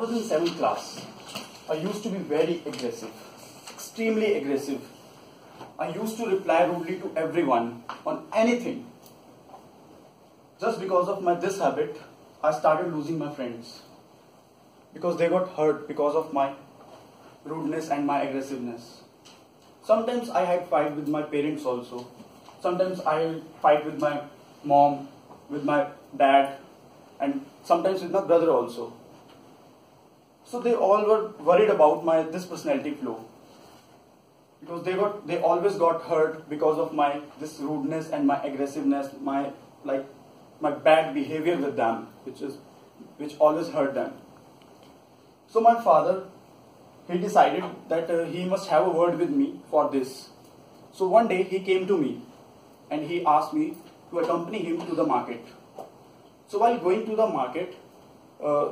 was in 7th class, I used to be very aggressive, extremely aggressive. I used to reply rudely to everyone on anything. Just because of this habit, I started losing my friends. Because they got hurt because of my rudeness and my aggressiveness. Sometimes I had fight with my parents also. Sometimes I fight with my mom, with my dad, and sometimes with my brother also. So they all were worried about this personality flaw. Because they always got hurt because of this rudeness and my aggressiveness, my bad behavior with them, which always hurt them. So my father, he decided that he must have a word with me for this. So one day he came to me and he asked me to accompany him to the market. So while going to the market,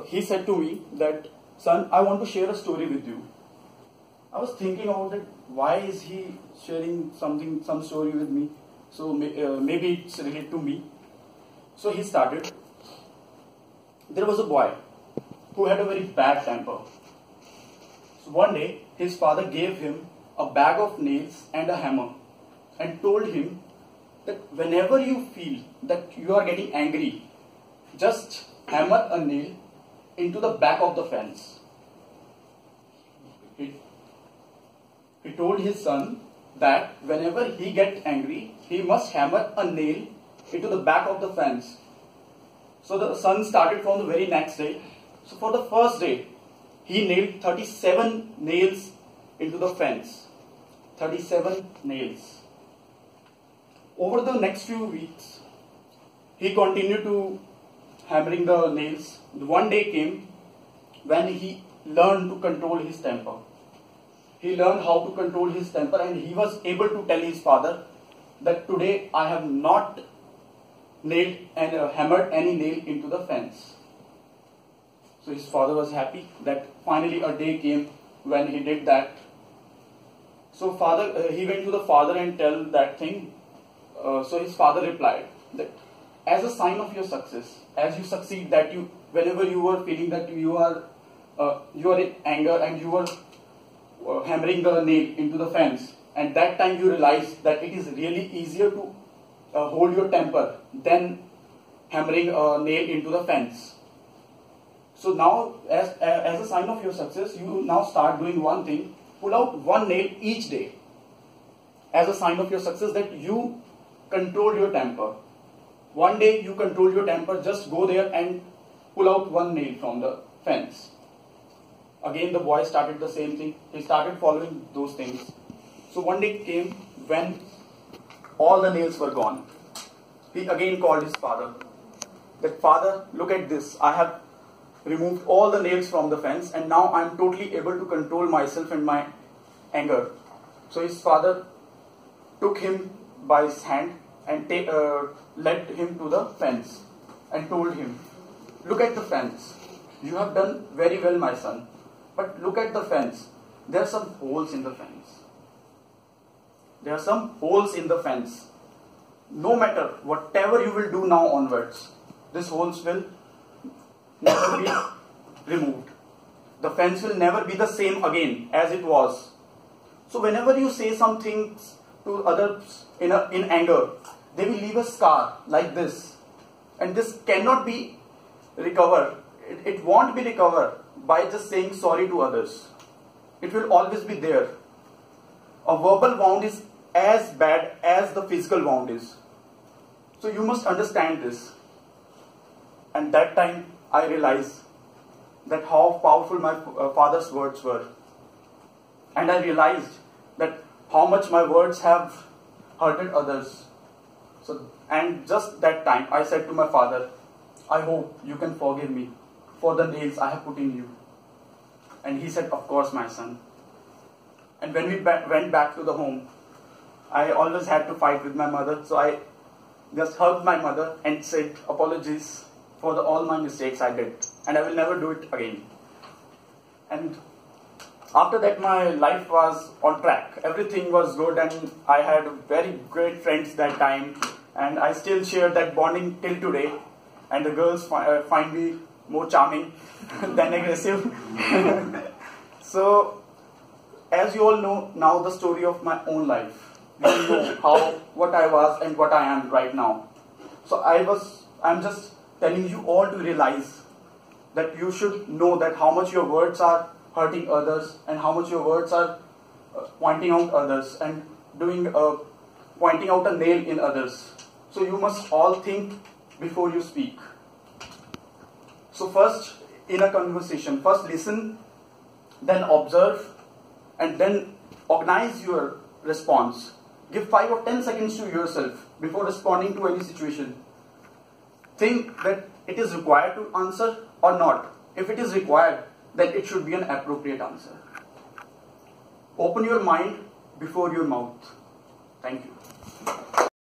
he said to me that, "Son, I want to share a story with you." I was thinking about it. Why is he sharing some story with me? So maybe it's related to me. So he started. There was a boy who had a very bad temper. So one day, his father gave him a bag of nails and a hammer and told him that whenever you feel that you are getting angry, just hammer a nail into the back of the fence. He told his son that whenever he gets angry, he must hammer a nail into the back of the fence. So the son started from the very next day. So for the first day, he nailed 37 nails into the fence. 37 nails. Over the next few weeks, he continued to hammering the nails. One day came when he learned to control his temper. He learned how to control his temper, and he was able to tell his father that today I have not nailed and hammered any nail into the fence. So his father was happy that finally a day came when he did that. So he went to the father and tell that thing. So his father replied that as a sign of your success, as you succeed, that whenever you were feeling that you are in anger and you were hammering the nail into the fence, and that time you realize that it is really easier to hold your temper than hammering a nail into the fence. So now, as a sign of your success, you now start doing one thing: pull out one nail each day. As a sign of your success, that you control your temper. One day you control your temper, just go there and pull out one nail from the fence. Again, the boy started the same thing. He started following those things. So one day came when all the nails were gone. He again called his father. That, "Father, look at this. I have removed all the nails from the fence, and now I am totally able to control myself and my anger." So his father took him by his hand and led him to the fence and told him, "Look at the fence. You have done very well, my son. But look at the fence. There are some holes in the fence. There are some holes in the fence. No matter whatever you will do now onwards, these holes will never be removed. The fence will never be the same again as it was. So whenever you say some things to others in anger, they will leave a scar like this. And this cannot be recovered. It won't be recovered by just saying sorry to others. It will always be there. A verbal wound is as bad as the physical wound is. So you must understand this." And that time I realized that how powerful my father's words were. And I realized that how much my words have hurted others. And just that time I said to my father, "I hope you can forgive me for the nails I have put in you." And he said, "Of course, my son." And when we went back to the home, I always had to fight with my mother. So I just hugged my mother and said apologies for all my mistakes I did. And I will never do it again. And after that, my life was on track. Everything was good, and I had very great friends that time. And I still share that bonding till today. And the girls find me more charming than aggressive. So, as you all know now the story of my own life, you know what I was and what I am right now. So I'm just telling you all to realize that you should know that how much your words are hurting others and how much your words are pointing out others and pointing out a nail in others. So you must all think before you speak. So first, in a conversation, first listen, then observe, and then organize your response. Give 5 or 10 seconds to yourself before responding to any situation. Think that it is required to answer or not. If it is required, then it should be an appropriate answer. Open your mind before your mouth. Thank you.